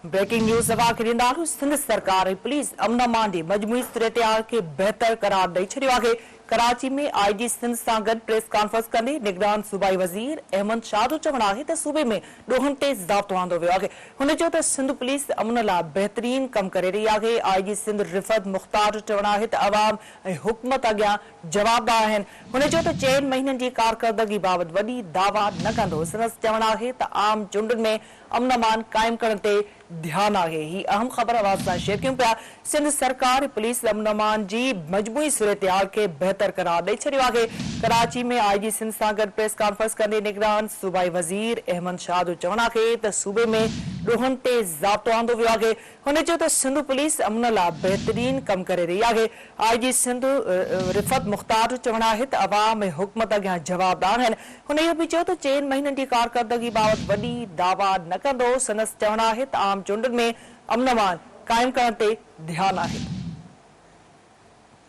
Breaking news Sindh सरकार police अमन अमान जी मजमूई सूरत के बेहतर करार दी छो है। कराची में आईजी सिंध से गड प्रेस कॉन्फ्रेंस कंदे निगरान सूबाई वजीर अहमद शाह जो चवण है तो सूबे में ॾोहनि ते ज़ाब्तो आंदो वियो है। हुन चयो त सिंध पुलिस अमन लाइ बेहतरीन कम करे रही है। आईजी सिंध रिफत मुख्तार जो चवण है तो अवाम ऐं हुकूमत अॻियां जवाबदार आहिनि। हुन चयो त 4 महीननि जी कारकर्दगी बाबति वॾी दावा न कंदो। सिंध चवण है तो आम चूंडुनि में अमन अमान कायम करण ते ध्यान है। ही अहम खबर आवाज सां शेयर कयूं पिया। सिंध सरकार पुलिस अमन अमान जी मजमूई सूरत के बेहतर करार दी छो है। कराची में आईजी सिंध से गड प्रेस कॉन्फ्रेंस कंदे निगरान सूबाई वजीर अहमद शाह जो चवण है तो सूबे में ॾोहनि ते ज़ाब्तो आंदो वियो है। हुन चयो त सिंध पुलिस अमन लाइ बेहतरीन कम करे रही है। आईजी सिंध रिफत मुख्तार जो चवण है तो अवाम ऐं हुकूमत अॻियां जवाबदार आहिनि। हुन इहो बि चयो त 4 महीननि जी कारकर्दगी बाबति वॾी दावा न कंदो। संदसि चवण है तो आम चूंडुनि में अमन अमान कायम करण ते ध्यान है।